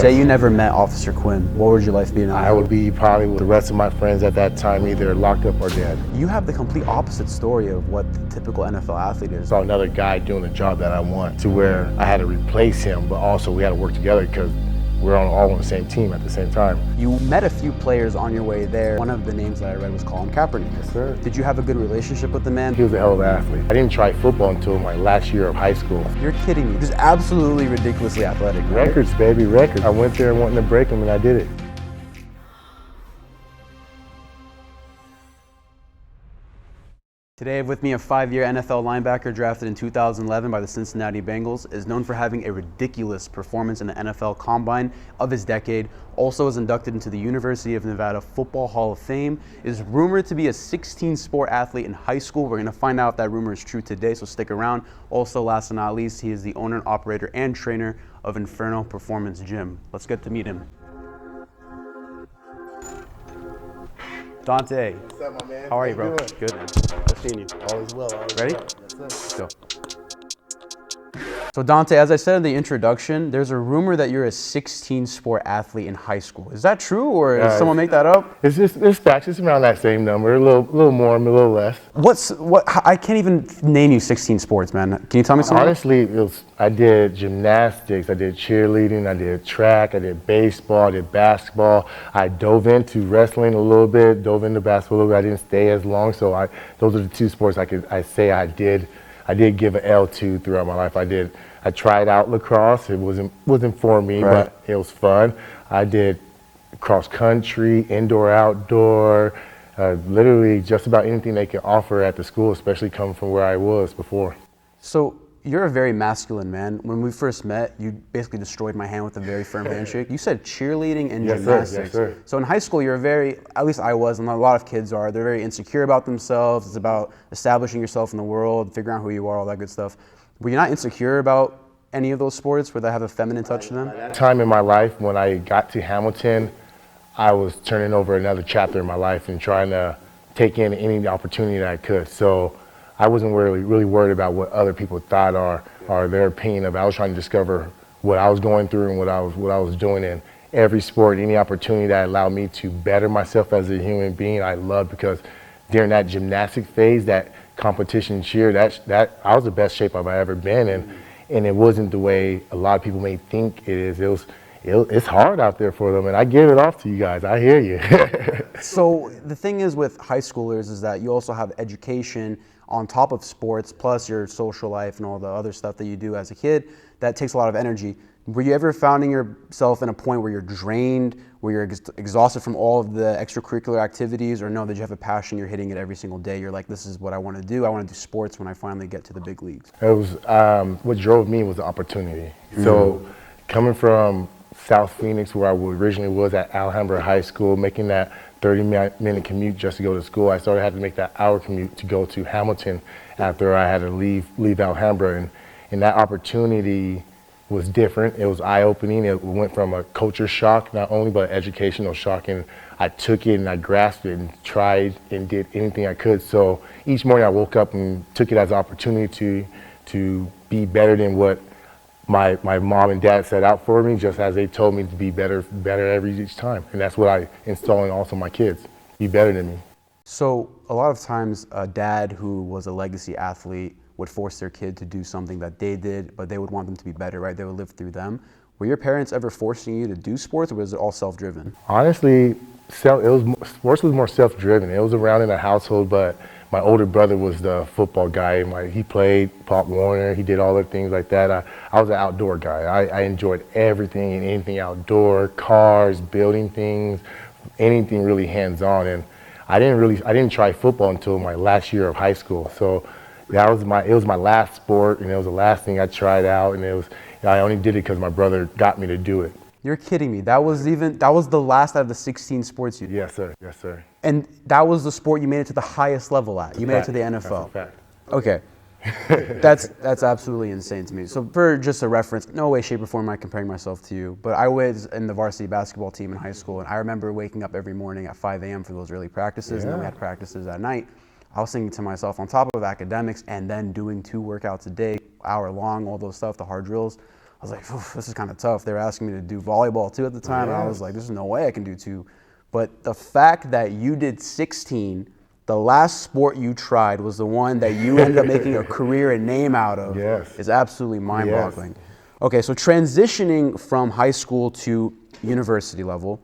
Say you never met Officer Quinn, what would your life be now? I would be probably with the rest of my friends at that time, either locked up or dead. You have the complete opposite story of what the typical NFL athlete is. I saw another guy doing a job that I want, to where I had to replace him, but also we had to work together because we're all on the same team at the same time. You met a few players on your way there. One of the names that I read was Colin Kaepernick. Yes, sir. Did you have a good relationship with the man? He was a hell of an athlete. I didn't try football until my last year of high school. You're kidding me. He's absolutely ridiculously athletic, right? Records, baby, records. I went there wanting to break them, and I did it. Today I have with me a 5-year NFL linebacker drafted in 2011 by the Cincinnati Bengals, is known for having a ridiculous performance in the NFL Combine of his decade, also is inducted into the University of Nevada Football Hall of Fame, is rumored to be a 16-sport athlete in high school. We're going to find out if that rumor is true today, so stick around. Also, last but not least, he is the owner, operator, and trainer of Inferno Performance Gym. Let's get to meet him. Dontay. What's up, my man? How are you, bro? Good, man. Good seeing you. All is well. Ready? Yes, sir. Let's go. So Dontay, as I said in the introduction, there's a rumor that you're a 16-sport athlete in high school. Is that true, or did someone make that up? It's facts. It's around that same number. A little more, a little less. I can't even name you 16 sports, man. Can you tell me something? Honestly, I did gymnastics, I did cheerleading, I did track, I did baseball, I did basketball. I dove into wrestling a little bit, dove into basketball a little bit. I didn't stay as long, so those are the two sports I say I did give an L to throughout my life. I tried out lacrosse. It wasn't for me, Right. but it was fun. I did cross country, indoor, outdoor, literally just about anything they could offer at the school, especially coming from where I was before. So you're a very masculine man. When we first met, you basically destroyed my hand with a very firm handshake. You said cheerleading and gymnastics. Yes, sir. So in high school, at least I was, and a lot of kids are, they're very insecure about themselves. It's about establishing yourself in the world, figuring out who you are, all that good stuff. Were you not insecure about any of those sports where they have a feminine touch to them? At that time in my life, when I got to Hamilton, I was turning over another chapter in my life and trying to take in any opportunity that I could. So I wasn't really worried about what other people thought or their opinion of it. I was trying to discover what I was going through and what I was doing in every sport. Any opportunity that allowed me to better myself as a human being, I loved, because during that gymnastic phase, that competition cheer, that I was the best shape I've ever been in, and it wasn't the way a lot of people may think it is. It's hard out there for them, and I give it off to you guys. I hear you. So the thing is with high schoolers is that you also have education on top of sports, plus your social life and all the other stuff that you do as a kid. That takes a lot of energy. Were you ever finding yourself in a point where you're drained, where you're exhausted from all of the extracurricular activities, or no, did you have a passion, you're hitting it every single day, you're like, this is what I want to do, I want to do sports when I finally get to the big leagues? It was, what drove me was the opportunity. So coming from South Phoenix, where I originally was at Alhambra High School, making that 30-minute commute just to go to school, I started having to make that hour commute to go to Hamilton after I had to leave Alhambra, and that opportunity was different. It was eye-opening. It went from a culture shock, not only, but educational shock, and I took it and I grasped it and tried and did anything I could. So each morning I woke up and took it as an opportunity to be better than what my mom and dad set out for me, just as they told me to be better each time. And that's what I install in also my kids, be better than me. So a lot of times a dad who was a legacy athlete would force their kid to do something that they did, but they would want them to be better, right? They would live through them. Were your parents ever forcing you to do sports, or was it all self-driven? Honestly, sports was more self-driven. It was around in the household, but my older brother was the football guy. He played Pop Warner. He did all the things like that. I was an outdoor guy. I enjoyed everything and anything outdoor, cars, building things, anything really hands-on. And I didn't try football until my last year of high school. So it was my last sport, and it was the last thing I tried out, and I only did it because my brother got me to do it. You're kidding me. That was the last out of the 16 sports you did. Yes, sir. Yes, sir. And that was the sport you made it to the highest level at. You made it to the NFL. That's a fact. Okay. That's absolutely insane to me. So for just a reference, no way, shape, or form am I comparing myself to you, but I was in the varsity basketball team in high school, and I remember waking up every morning at 5 a.m. for those early practices, and then we had practices at night. I was thinking to myself, on top of academics and then doing 2 workouts a day, hour long, all those stuff, the hard drills, I was like, this is kind of tough. They were asking me to do volleyball too at the time, and I was like, there's no way I can do 2. But the fact that you did 16, the last sport you tried was the one that you ended up making a career and name out of, is absolutely mind-boggling. Okay, so transitioning from high school to university level,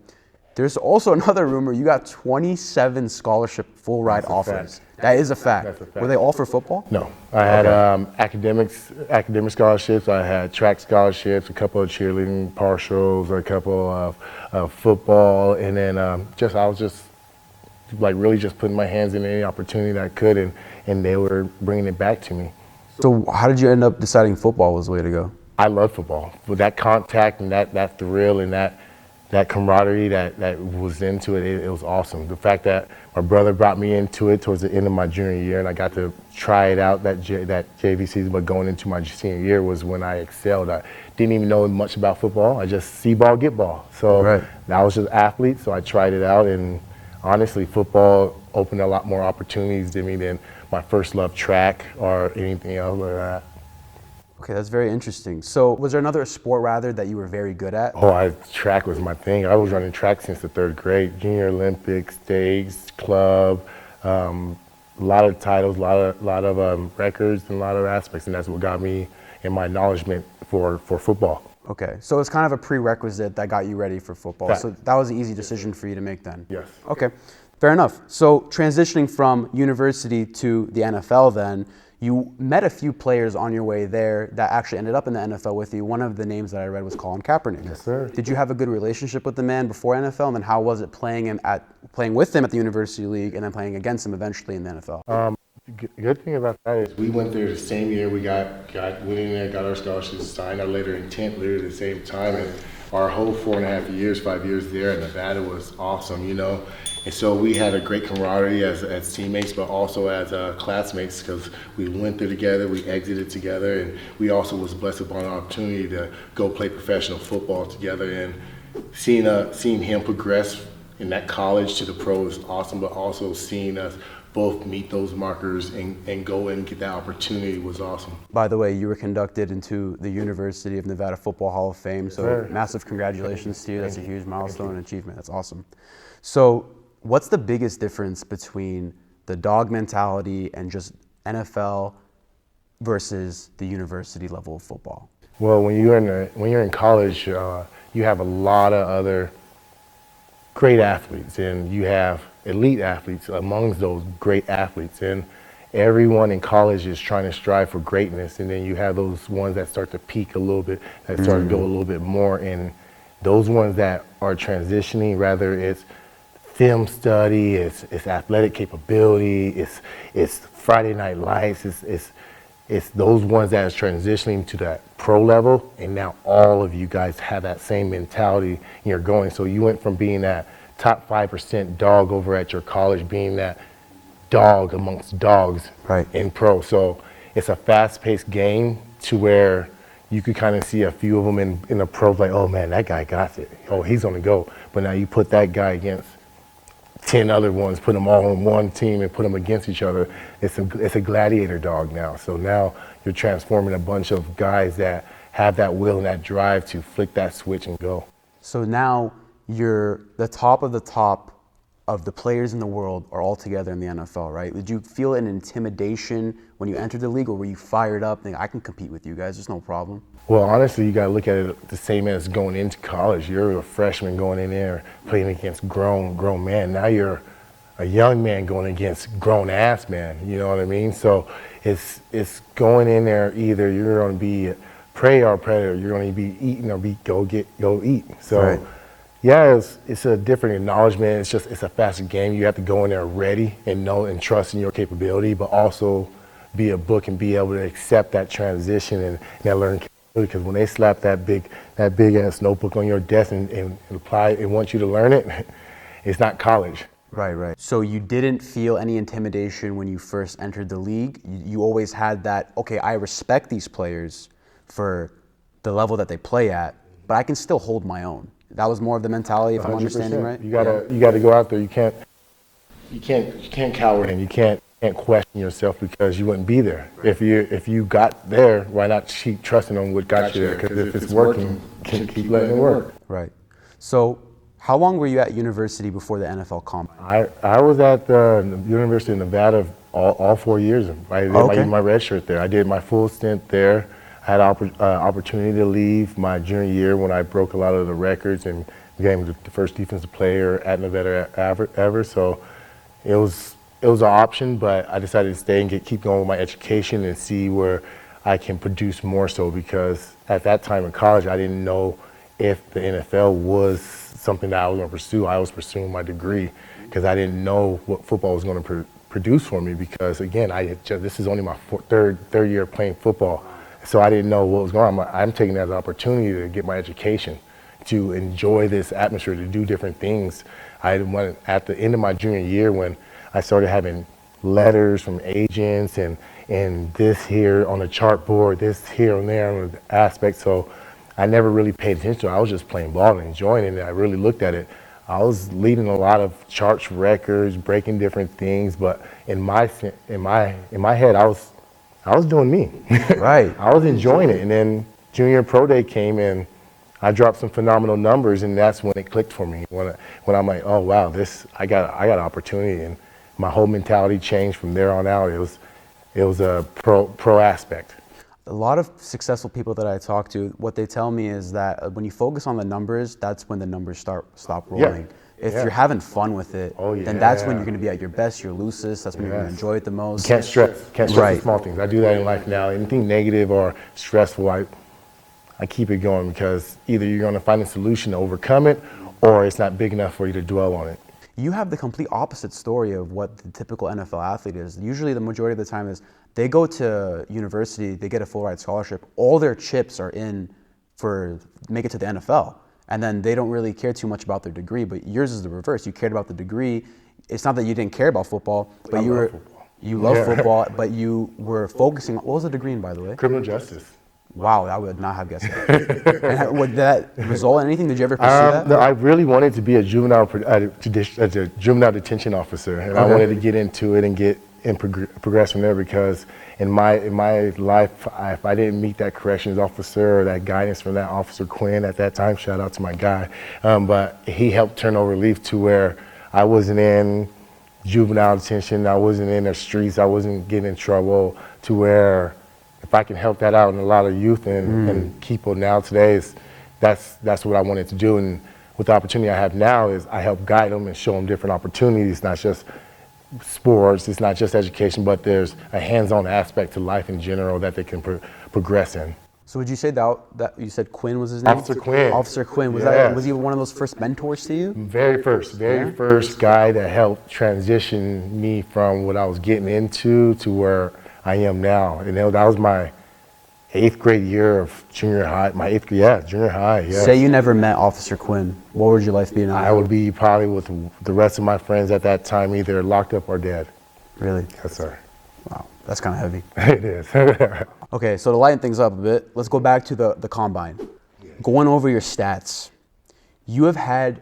there's also another rumor you got 27 scholarship full ride offers. That is a fact. That's a fact. Were they all for football? No, I had academic scholarships. I had track scholarships, a couple of cheerleading partials, a couple of football, and then I was just like really just putting my hands in any opportunity that I could, and they were bringing it back to me. So how did you end up deciding football was the way to go? I love football. With that contact and that thrill and that camaraderie that was into it, it was awesome. The fact that my brother brought me into it towards the end of my junior year, and I got to try it out that JV season, but going into my senior year was when I excelled. I didn't even know much about football. I just see ball, get ball. So I was just an athlete, so I tried it out, and honestly, football opened a lot more opportunities to me than my first love, track, or anything else like that. Okay, that's very interesting. So was there another sport rather that you were very good at? Track was my thing. I was running track since the 3rd grade. Junior Olympics, states, club, a lot of titles, a lot of records, and a lot of aspects, and that's what got me in my acknowledgement for football. Okay, so it's kind of a prerequisite that got you ready for football. So that was an easy decision for you to make then? Yes. Okay, fair enough. So transitioning from university to the NFL then, you met a few players on your way there that actually ended up in the NFL with you. One of the names that I read was Colin Kaepernick. Yes, sir. Did you have a good relationship with the man before NFL, and then how was it playing with him at the University League and then playing against him eventually in the NFL? Good thing about that is we went there the same year. We went in there, got our scholarships, signed our letter of intent literally at the same time, and our whole 4.5 years, 5 years there in Nevada was awesome, you know. And so we had a great camaraderie as teammates, but also as classmates, because we went there together, we exited together, and we also was blessed upon an opportunity to go play professional football together. And seeing him progress in that college to the pro was awesome, but also seeing us both meet those markers and go and get that opportunity was awesome. By the way, you were conducted into the University of Nevada Football Hall of Fame, so massive congratulations to you. That's a huge milestone and achievement. That's awesome. So what's the biggest difference between the dog mentality and just NFL versus the university level of football? Well, when you're in college, you have a lot of other great athletes, and you have elite athletes amongst those great athletes, and everyone in college is trying to strive for greatness, and then you have those ones that start to peak a little bit, that start to go a little bit more, and those ones that are transitioning, rather it's film study, it's athletic capability, it's Friday Night Lights, it's those ones that is transitioning to that pro level, and now all of you guys have that same mentality and you're going. So you went from being that top 5% dog over at your college, being that dog amongst dogs in pro. So it's a fast-paced game to where you could kind of see a few of them in the pros like, oh man, that guy got it. Oh, he's gonna go. But now you put that guy against 10 other ones, put them all on one team and put them against each other. It's a gladiator dog now. So now you're transforming a bunch of guys that have that will and that drive to flick that switch and go. So now you're the top of the players in the world are all together in the NFL, right? Did you feel an intimidation when you entered the league, or were you fired up thinking, I can compete with you guys, there's no problem? Well, honestly, you gotta look at it the same as going into college. You're a freshman going in there playing against grown man. Now you're a young man going against grown ass man, you know what I mean? So it's going in there, either you're gonna be prey or predator, you're gonna be eating or go eat. So yeah, it's a different acknowledgement. It's a faster game. You have to go in there ready and know and trust in your capability, but also be a book and be able to accept that transition and that learning capability. Because when they slap that big ass notebook on your desk and apply and want you to learn it, it's not college. Right. So you didn't feel any intimidation when you first entered the league. You always had that, okay, I respect these players for the level that they play at, but I can still hold my own. That was more of the mentality, if 100%. I'm understanding right. You gotta go out there. You can't cower him. You can't can't question yourself because you wouldn't be there. If you got there, why not keep trusting on what got you there? Because if it's working, keep letting it work. Right. So how long were you at university before the NFL Combine? I was at the University of Nevada all 4 years. I did my red shirt there. I did my full stint there. I had opportunity to leave my junior year when I broke a lot of the records and became the first defensive player at Nevada ever. So it was an option, but I decided to stay and keep going with my education and see where I can produce more so, because at that time in college, I didn't know if the NFL was something that I was going to pursue. I was pursuing my degree because I didn't know what football was going to produce for me, because again, this is only my third year playing football. So I didn't know what was going on. I'm taking it as an opportunity to get my education, to enjoy this atmosphere, to do different things. At the end of my junior year, when I started having letters from agents and this here on the chart board, this here and there on the aspect. So I never really paid attention to it. I was just playing ball and enjoying it, and I really looked at it. I was leading a lot of charts records, breaking different things, but in my head, I was doing me. Right. I was enjoying it. And then junior pro day came and I dropped some phenomenal numbers, and that's when it clicked for me. When I'm like, oh wow, I got an opportunity, and my whole mentality changed from there on out. It was a pro aspect. A lot of successful people that I talk to, what they tell me is that when you focus on the numbers, that's when the numbers stop rolling. If you're having fun with it, then that's when you're going to be at your best, your loosest. That's when you're going to enjoy it the most. Can't stress the small things. I do that in life now. Anything negative or stressful, I keep it going, because either you're going to find a solution to overcome it, or it's not big enough for you to dwell on it. You have the complete opposite story of what the typical NFL athlete is. Usually the majority of the time is they go to university, they get a full ride scholarship, all their chips are in for make it to the NFL. And then they don't really care too much about their degree, but yours is the reverse. You cared about the degree. It's not that you didn't care about football, but you love football, but you were focusing on, what was the degree in, by the way? Criminal justice. Wow, I would not have guessed that. And would that result in anything? Did you ever pursue that? No, I really wanted to be a juvenile detention officer, and I wanted to get into it and progress from there, because in my life, if I didn't meet that corrections officer or that guidance from that Officer Quinn at that time, shout out to my guy, but he helped turn over relief to where I wasn't in juvenile detention, I wasn't in the streets, I wasn't getting in trouble, to where if I can help that out in a lot of youth and people now today, that's what I wanted to do. And with the opportunity I have now is I help guide them and show them different opportunities, not just sports, it's not just education, but there's a hands-on aspect to life in general that they can progress in. So would you say that you said Quinn was his name? Officer Quinn. Officer Quinn. Was he one of those first mentors to you? Very first guy that helped transition me from what I was getting into to where I am now. And that was my 8th grade year of junior high. Junior high, yeah. Say you never met Officer Quinn. What would your life be now? I would be probably with the rest of my friends at that time, either locked up or dead. Really? Yes, sir. Wow, that's kind of heavy. It is. Okay, so to lighten things up a bit, let's go back to the combine. Going over your stats, you have had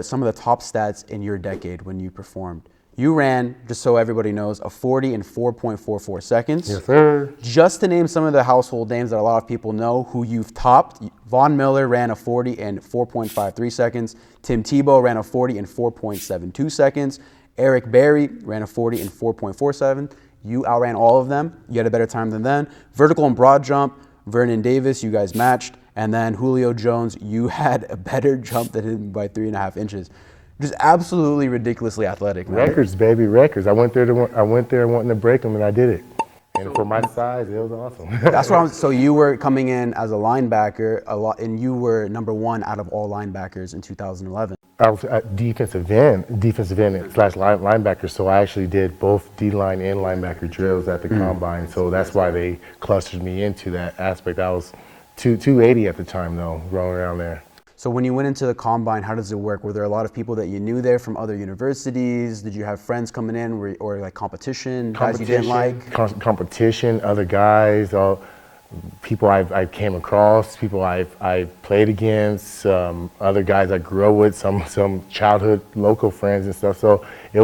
some of the top stats in your decade when you performed. You ran, just so everybody knows, a 40 in 4.44 seconds. Yes, sir. Just to name some of the household names that a lot of people know who you've topped, Von Miller ran a 40 in 4.53 seconds. Tim Tebow ran a 40 in 4.72 seconds. Eric Berry ran a 40 in 4.47. You outran all of them. You had a better time than them. Vertical and broad jump, Vernon Davis, you guys matched. And then Julio Jones, you had a better jump than him by 3.5 inches. Just absolutely ridiculously athletic, man. Records, baby, records. I went there wanting to break them, and I did it. And for my size, it was awesome. That's what So you were coming in as a linebacker and you were #1 out of all linebackers in 2011. I was at defensive end / linebacker. So I actually did both D-line and linebacker drills at the combine. So that's why they clustered me into that aspect. I was 280 at the time, though, rolling around there. So when you went into the combine, how does it work? Were there a lot of people that you knew there from other universities? Did you have friends coming in or like competition, guys you didn't like? Competition, other guys, people I came across, people I played other guys I grew up with, some childhood local friends and stuff. So it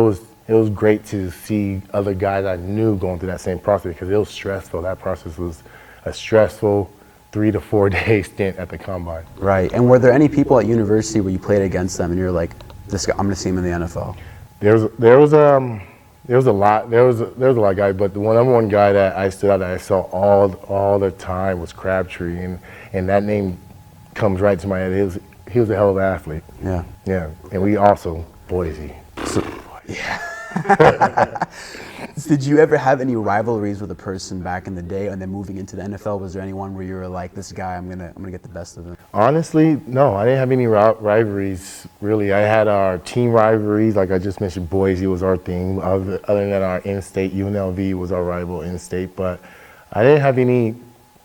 it was great to see other guys I knew going through that same process, because it was stressful. That process was a stressful 3 to 4 day stint at the combine. Right. And were there any people at university where you played against them and you're like, this guy, I'm going to see him in the NFL? There was a lot of guys, but the number one guy that I stood out that I saw all the time was Crabtree, and that name comes right to my head. He was a hell of an athlete. Yeah. Yeah. And we also Boise. Yeah. Did you ever have any rivalries with a person back in the day, and then moving into the NFL? Was there anyone where you were like, this guy, I'm gonna get the best of him? Honestly, no, I didn't have any rivalries, really. I had our team rivalries, like I just mentioned, Boise was our team. Other than our in-state, UNLV was our rival in-state, but I didn't have any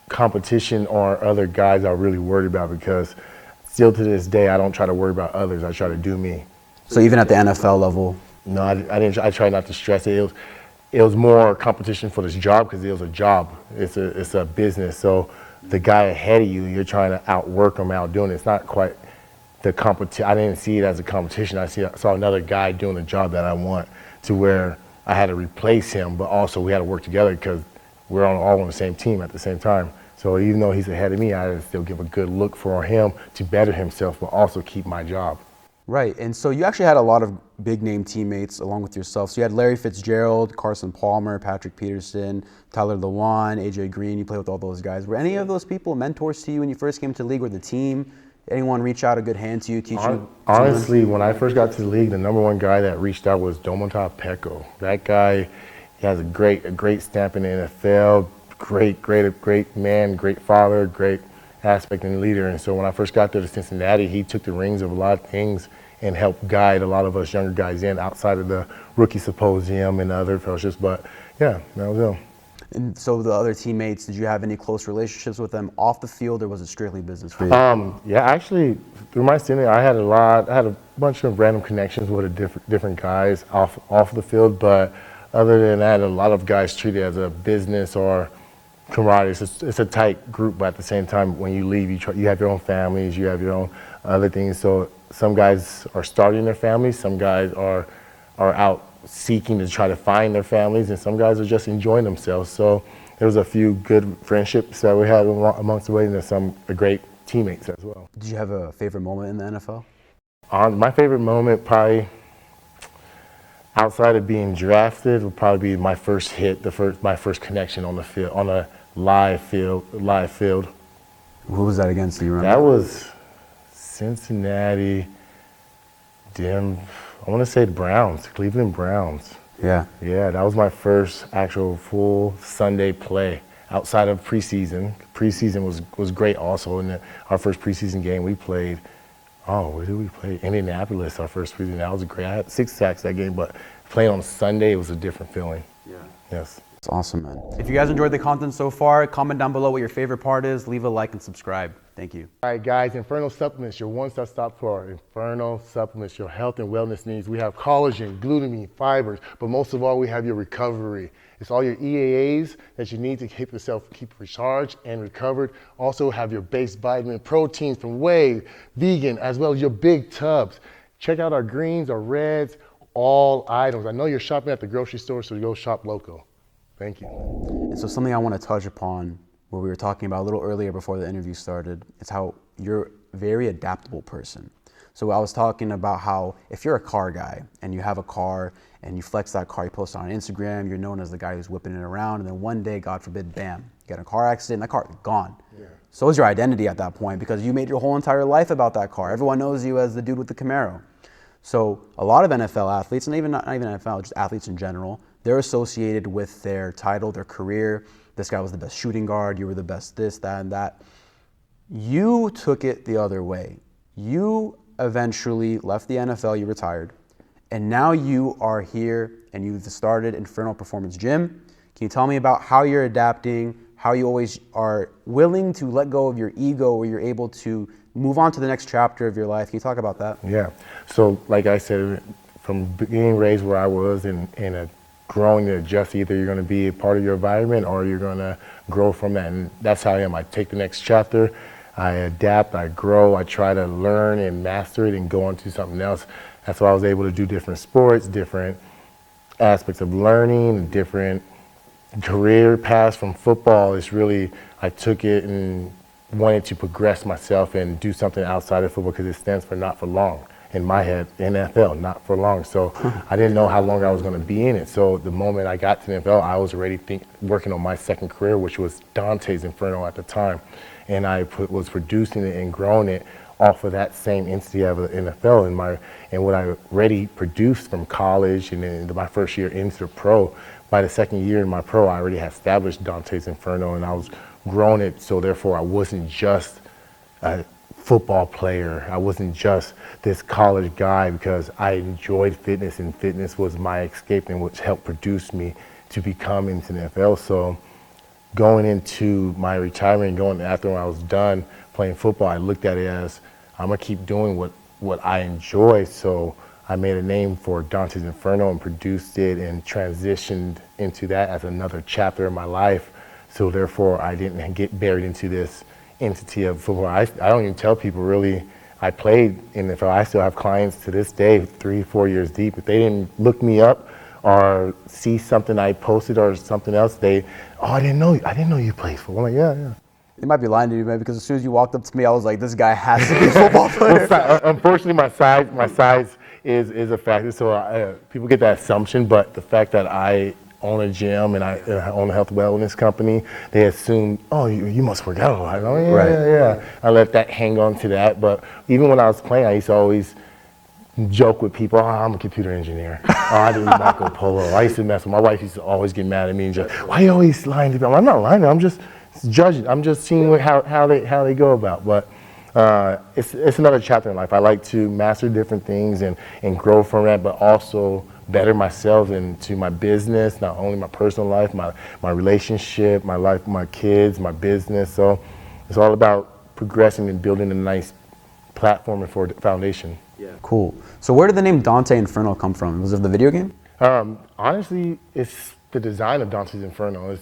competition or other guys I was really worried about, because still to this day, I don't try to worry about others. I try to do me. So even at the NFL level? No, I didn't. I try not to stress it. It was more competition for this job, because it was a job. It's a business. So the guy ahead of you, you're trying to outwork him, outdoing it. It's not quite the competition. I didn't see it as a competition. I saw another guy doing the job that I want, to where I had to replace him, but also we had to work together, because we're all on the same team at the same time. So even though he's ahead of me, I had to still give a good look for him to better himself, but also keep my job. Right, and so you actually had a lot of big name teammates along with yourself. So you had Larry Fitzgerald, Carson Palmer, Patrick Peterson, Tyler Lewan, AJ Green. You played with all those guys. Were any of those people mentors to you when you first came to the league, or the team? Anyone reach out a good hand to you, teach you? Honestly, when I first got to the league, the number one guy that reached out was Dontay Moch. That guy, he has a great stamp in the NFL. Great man, great father, great aspect and leader. And so when I first got there to Cincinnati, he took the reins of a lot of things and helped guide a lot of us younger guys in, outside of the rookie symposium and other fellowships. But yeah, that was him. And so the other teammates, did you have any close relationships with them off the field, or was it strictly business for you? Yeah, actually, through my stint, I had a bunch of random connections with different guys off the field. But other than that, a lot of guys treat it as a business or camaraderie. It's a tight group, but at the same time, when you leave, you have your own families, you have your own other things. So some guys are starting their families, some guys are out seeking to try to find their families, and some guys are just enjoying themselves. So there was a few good friendships that we had amongst the way, and some great teammates as well. Did you have a favorite moment in the NFL? My favorite moment, probably outside of being drafted, would probably be my first hit, my first connection on the field, on a live field. Who was that against? Do you remember? That was Cincinnati, I want to say the Browns, Cleveland Browns. Yeah. Yeah, that was my first actual full Sunday play outside of preseason. Preseason was great also. In our first preseason game we played, where did we play? Indianapolis, our first preseason. That was great. I had 6 sacks that game, but playing on Sunday was a different feeling. Yeah. Yes. It's awesome, man. If you guys enjoyed the content so far, comment down below what your favorite part is. Leave a like and subscribe. Thank you. All right, guys, Inferno Supplements, your one-stop shop for our Inferno Supplements, your health and wellness needs. We have collagen, glutamine, fibers, but most of all, we have your recovery. It's all your EAAs that you need to keep yourself recharged and recovered. Also have your base vitamin, proteins from whey, vegan, as well as your big tubs. Check out our greens, our reds, all items. I know you're shopping at the grocery store, so go shop local. Thank you. And so something I want to touch upon, what we were talking about a little earlier before the interview started, is how you're a very adaptable person. So I was talking about how if you're a car guy and you have a car and you flex that car, you post it on Instagram, you're known as the guy who's whipping it around, and then one day, God forbid, bam, you get in a car accident, that car is gone. Yeah. So is your identity at that point, because you made your whole entire life about that car. Everyone knows you as the dude with the Camaro. So a lot of NFL athletes, and not even NFL, just athletes in general, they're associated with their title, their career. This guy was the best shooting guard, you were the best this, that, and that. You took it the other way. You eventually left the NFL, you retired, and now you are here and you've started Inferno Performance Gym. Can you tell me about how you're adapting, how you always are willing to let go of your ego, where you're able to move on to the next chapter of your life? Can you talk about that? Yeah, so like I said, from being raised where I was in a growing to adjust, either you're going to be a part of your environment or you're going to grow from that, and that's how I am. I take the next chapter, I adapt, I grow, I try to learn and master it and go on to something else. That's why I was able to do different sports, different aspects of learning, different career paths from football. It's really, I took it and wanted to progress myself and do something outside of football because it stands for not for long. In my head, NFL, not for long. So I didn't know how long I was going to be in it. So the moment I got to the NFL, I was already working on my second career, which was Dantes Inferno at the time. And I was producing it and growing it off of that same entity of the NFL and what I already produced from college and then my first year into the pro. By the second year in my pro, I already had established Dantes Inferno and I was growing it. So therefore, I wasn't just a football player. I wasn't just this college guy because I enjoyed fitness and fitness was my escape and which helped produce me to become into the NFL. So going into my retirement, going after when I was done playing football, I looked at it as I'm gonna keep doing what I enjoy. So I made a name for Dantes Inferno and produced it and transitioned into that as another chapter in my life. So therefore, I didn't get buried into this entity of football. I don't even tell people really I played in the NFL. I still have clients to this day, 3-4 years deep. If they didn't look me up or see something I posted or something else, I didn't know you played football. I'm like, yeah. They might be lying to you, man, because as soon as you walked up to me, I was like, this guy has to be a football player. Unfortunately, my size is a factor. So people get that assumption, but the fact that I own a gym and I own a health wellness company, they assume, oh, you must work out a lot. Oh, yeah. I let that hang on to that. But even when I was playing, I used to always joke with people, I'm a computer engineer. I do Marco Polo. I used to mess with my wife. Used to always get mad at me and just, why are you always lying to people? I'm not lying. I'm just judging. I'm just seeing how they go about. But it's another chapter in life. I like to master different things and grow from that, but also better myself into my business, not only my personal life, my relationship, my life, my kids, my business. So it's all about progressing and building a nice platform and for foundation. Yeah. Cool. So where did the name Dontay Inferno come from? Was it the video game? Honestly, it's the design of Dantes Inferno.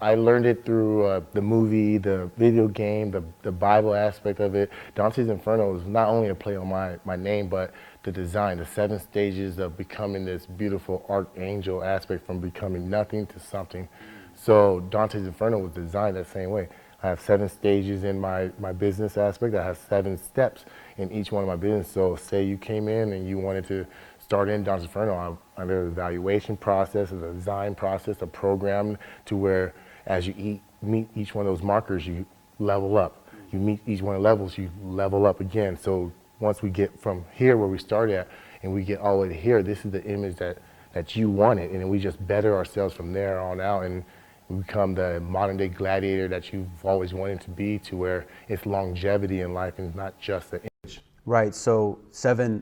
I learned it through the movie, the video game, the Bible aspect of it. Dantes Inferno is not only a play on my name, but the design, the 7 stages of becoming this beautiful archangel aspect from becoming nothing to something. So Dantes Inferno was designed that same way. I have 7 stages in my business aspect. I have 7 steps in each one of my business. So say you came in and you wanted to start in Dantes Inferno, under the evaluation process, a design process, a program to where as you meet each one of those markers, you level up. You meet each one of the levels, you level up again. So once we get from here where we started at and we get all the way to here, this is the image that you wanted. And we just better ourselves from there on out and we become the modern day gladiator that you've always wanted to be, to where it's longevity in life and not just the image. Right, so 7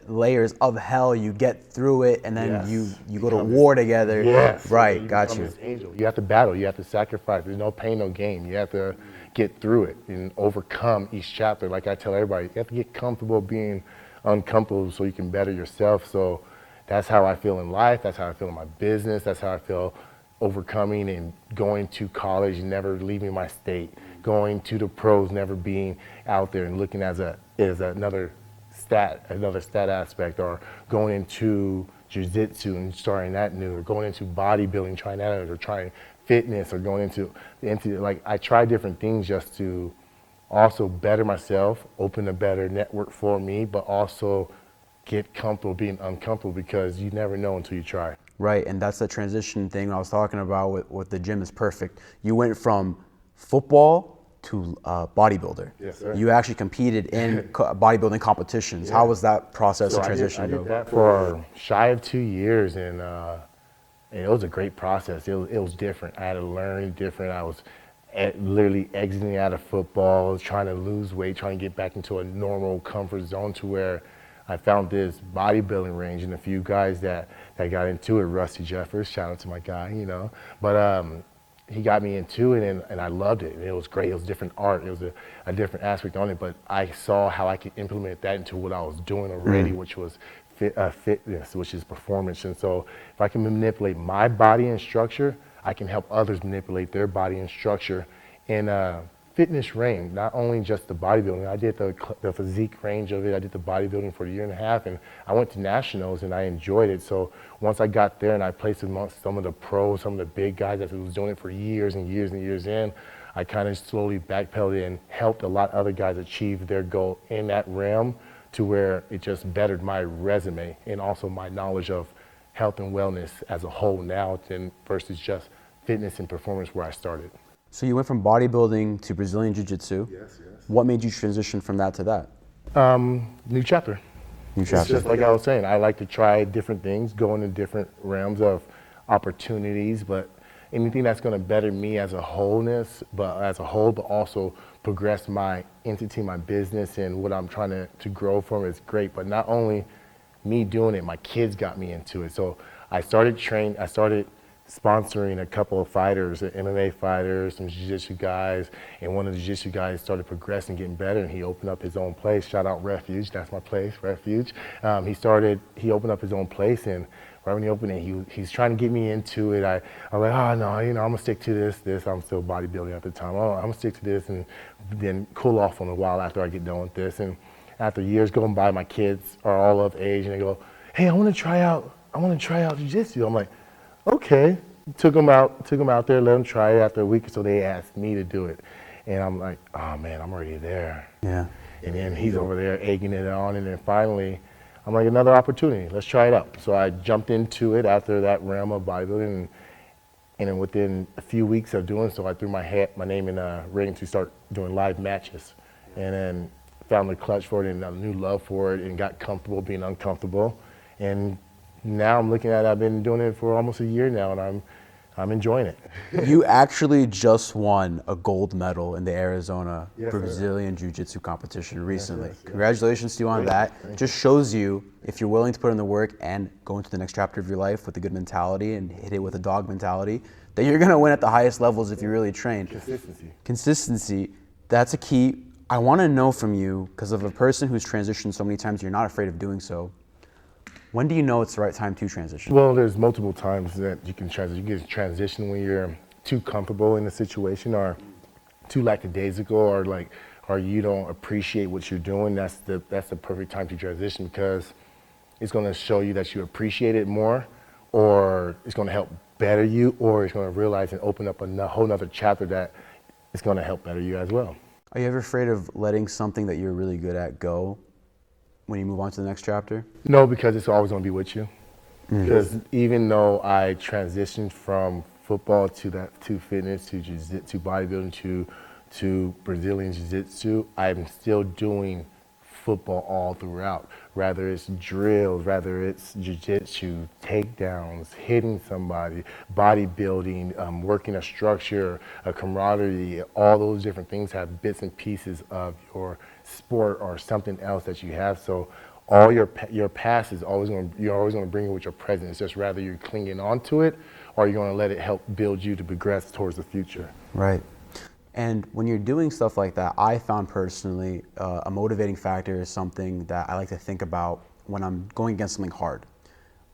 layers of hell, you get through it and then you go to war together. Yes. Right, got you. This angel. You have to battle, you have to sacrifice. There's no pain, no gain. You have to get through it and overcome each chapter. Like I tell everybody, you have to get comfortable being uncomfortable so you can better yourself. So that's how I feel in life. That's how I feel in my business. That's how I feel overcoming and going to college and never leaving my state, going to the pros, never being out there and looking as another stat aspect, or going into Jujitsu and starting that new, or going into bodybuilding, trying that, or trying fitness, or going into like I try different things just to also better myself, open a better network for me, but also get comfortable being uncomfortable because you never know until you try. Right, and that's the transition thing I was talking about with the gym is perfect. You went from football to bodybuilder. Yes, sir. You actually competed in bodybuilding competitions. Yeah. How was that process and transition? I did that for shy of 2 years, and it was a great process. It was different. I had to learn different. I was literally exiting out of football, trying to lose weight, trying to get back into a normal comfort zone, to where I found this bodybuilding range and a few guys that got into it. Rusty Jeffers, shout out to my guy, But he got me into it, and I loved it. It was great. It was different art. It was a different aspect on it. But I saw how I could implement that into what I was doing already, which was fitness, which is performance. And so if I can manipulate my body and structure, I can help others manipulate their body and structure. And fitness range, not only just the bodybuilding. I did the physique range of it. I did the bodybuilding for a year and a half, and I went to nationals and I enjoyed it. So once I got there and I placed amongst some of the pros, some of the big guys that was doing it for years and years and years in, I kind of slowly backpedaled and helped a lot of other guys achieve their goal in that realm, to where it just bettered my resume and also my knowledge of health and wellness as a whole now than versus just fitness and performance where I started. So you went from bodybuilding to Brazilian Jiu-Jitsu. Yes, yes. What made you transition from that to that? New chapter. New It's chapter. just like I was saying, I like to try different things, go into different realms of opportunities, but anything that's going to better me as a wholeness, but also progress my entity, my business, and what I'm trying to grow from is great. But not only me doing it, my kids got me into it. So I started sponsoring a couple of fighters, MMA fighters, some jiu-jitsu guys, and one of the jiu-jitsu guys started progressing, getting better, and he opened up his own place. Shout out Refuge, that's my place, Refuge. He opened up his own place, and right when he opened it, he's trying to get me into it. I'm like, oh no, I'm gonna stick to this. I'm still bodybuilding at the time. Oh, I'm gonna stick to this, and then cool off on a while after I get done with this. And after years going by, my kids are all of age, and they go, hey, I want to try out jiu-jitsu. I'm like, okay. Took them out there, let them try it. After a week or so, they asked me to do it. And I'm like, oh man, I'm already there. Yeah. And then he's over there egging it on. And then finally, I'm like, another opportunity, let's try it out. So I jumped into it after that realm of bodybuilding. And then within a few weeks of doing so, I threw my name in a ring to start doing live matches. And then found the clutch for it and a new love for it, and got comfortable being uncomfortable. And now I'm looking at it, I've been doing it for almost a year now, and I'm enjoying it. You actually just won a gold medal in the Arizona Yes, Brazilian Jiu-Jitsu competition recently. yes. Congratulations to you on that. Just shows you, if you're willing to put in the work and go into the next chapter of your life with a good mentality and hit it with a dog mentality, that you're gonna win at the highest levels if you really train. Consistency, that's a key. I wanna know from you, because of a person who's transitioned so many times, you're not afraid of doing so. When do you know it's the right time to transition? Well, there's multiple times that you can transition. You can transition when you're too comfortable in the situation, or too lackadaisical, or you don't appreciate what you're doing. That's the perfect time to transition, because it's going to show you that you appreciate it more, or it's going to help better you, or it's going to realize and open up a whole nother chapter that is going to help better you as well. Are you ever afraid of letting something that you're really good at go when you move on to the next chapter? No, because it's always going to be with you. Because even though I transitioned from football to fitness, to jiu-jitsu, bodybuilding, to Brazilian jiu-jitsu, I'm still doing football all throughout. Rather it's drills, rather it's jiu-jitsu, takedowns, hitting somebody, bodybuilding, working a structure, a camaraderie, all those different things have bits and pieces of your sport or something else that you have. So all your past is you're always going to bring it with your present. It's just rather you're clinging onto it, or you're going to let it help build you to progress towards the future. Right. And when you're doing stuff like that, I found personally a motivating factor is something that I like to think about when I'm going against something hard.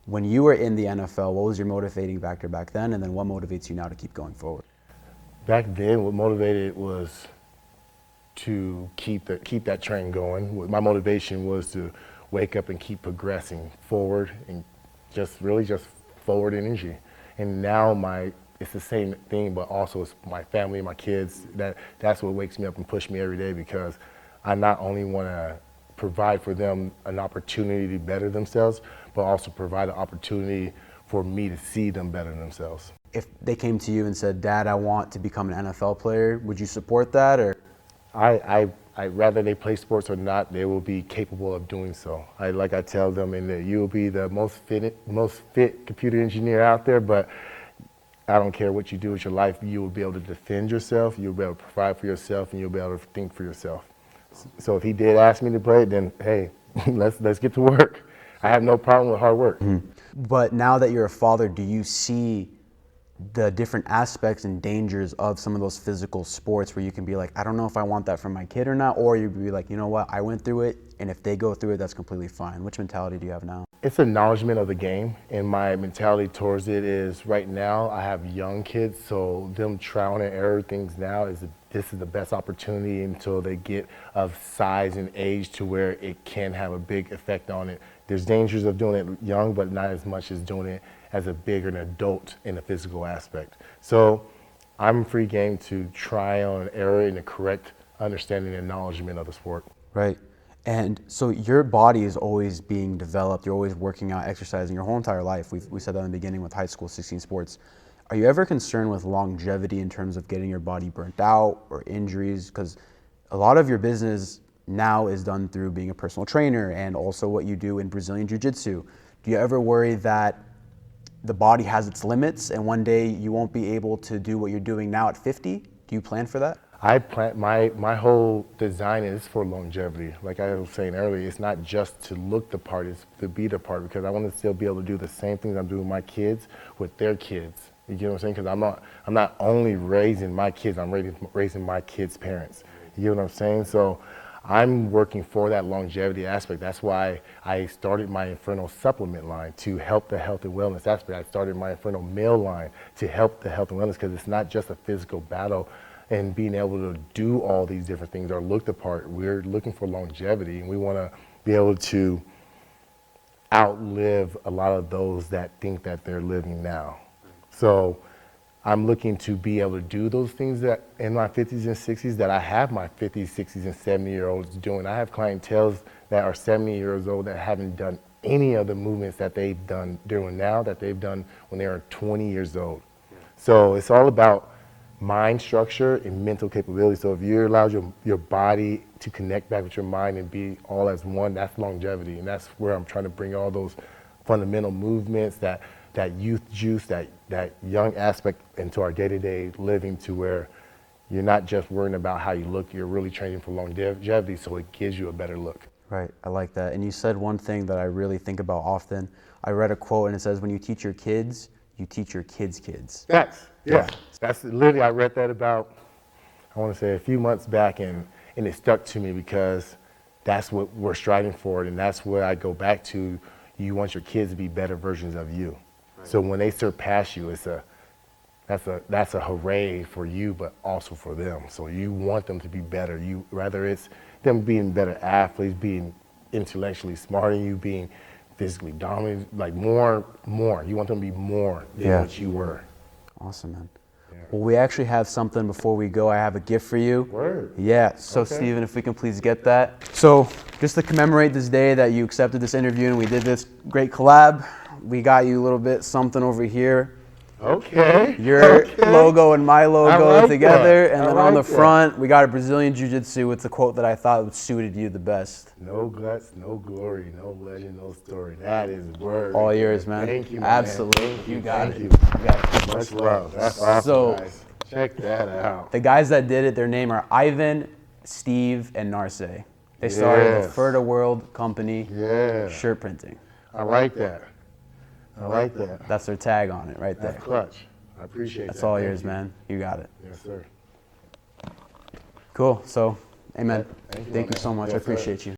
When you were in the NFL, what was your motivating factor back then, and then what motivates you now to keep going forward? Back then, what motivated was to keep that train going. My motivation was to wake up and keep progressing forward, and just forward energy. And now it's the same thing, but also it's my family and my kids. That's what wakes me up and push me every day, because I not only want to provide for them an opportunity to better themselves, but also provide an opportunity for me to see them better themselves. If they came to you and said, Dad, I want to become an NFL player, would you support that? Or I rather they play sports or not, they will be capable of doing so. Like I tell them, you will be the most fit computer engineer out there, but I don't care what you do with your life, you will be able to defend yourself, you'll be able to provide for yourself, and you'll be able to think for yourself. So if he did ask me to play, then hey, let's get to work. I have no problem with hard work. But now that you're a father, do you see the different aspects and dangers of some of those physical sports where you can be like, I don't know if I want that for my kid or not, or you'd be like, you know what, I went through it, and if they go through it, that's completely fine. Which mentality do you have now? It's acknowledgement of the game, and my mentality towards it is right now I have young kids, so them trial and error things now is this is the best opportunity until they get of size and age to where it can have a big effect on it. There's dangers of doing it young, but not as much as doing it as a bigger adult in the physical aspect. So I'm free game to try on an error in the correct understanding and acknowledgement of the sport. Right. And so your body is always being developed. You're always working out, exercising your whole entire life. We said that in the beginning with high school 16 sports. Are you ever concerned with longevity in terms of getting your body burnt out or injuries? Because a lot of your business now is done through being a personal trainer and also what you do in Brazilian Jiu-Jitsu. Do you ever worry that the body has its limits and one day you won't be able to do what you're doing now at 50? Do you plan for that? I plan, my whole design is for longevity. Like I was saying earlier, it's not just to look the part, it's to be the part, because I want to still be able to do the same things I'm doing with my kids with their kids. You get what I'm saying? Because I'm not only raising my kids, I'm raising my kids' parents. You get what I'm saying? So I'm working for that longevity aspect. That's why I started my Inferno supplement line to help the health and wellness aspect. I started my Inferno meal line to help the health and wellness, because it's not just a physical battle and being able to do all these different things or look the part. We're looking for longevity, and we want to be able to outlive a lot of those that think that they're living now. So I'm looking to be able to do those things that in my 50s and 60s that I have my 50s, 60s, and 70-year-olds doing. I have clientele that are 70 years old that haven't done any of the movements that they've done doing now that they've done when they were 20 years old. So it's all about mind structure and mental capability. So if you allow your body to connect back with your mind and be all as one, that's longevity. And that's where I'm trying to bring all those fundamental movements, that youth juice, that young aspect into our day-to-day living, to where you're not just worrying about how you look, you're really training for longevity so it gives you a better look. Right, I like that. And you said one thing that I really think about often. I read a quote and it says, when you teach your kids, you teach your kids' kids. That's literally, I read that about, I want to say a few months back, and it stuck to me because that's what we're striving for, and that's where I go back to. You want your kids to be better versions of you. Right. So when they surpass you, that's a hooray for you, but also for them. So you want them to be better. Whether it's them being better athletes, being intellectually smarter than you, being physically dominant, like more. You want them to be more than what you were. Awesome, man. Yeah. Well, we actually have something before we go. I have a gift for you. Word. Yeah, so okay. Steven, if we can please get that. So just to commemorate this day that you accepted this interview and we did this great collab, we got you a little bit something over here. Okay. Your logo and my logo together, and then on the front, we got a Brazilian Jiu-Jitsu with the quote that I thought suited you the best. No guts, no glory, no legend, no story. That is word. All yours, man. Thank you, absolutely. Man. You got it. You got it. Much love. That's awesome, so, guys. Check that out. The guys that did it, their name are Ivan, Steve, and Narce. They started the Furta World company, shirt printing. I like that. I like that. That's their tag on it right there. That's clutch. I appreciate that. That's all yours, man. You got it. Yes, sir. Cool. So, amen. Thank you so much. I appreciate you.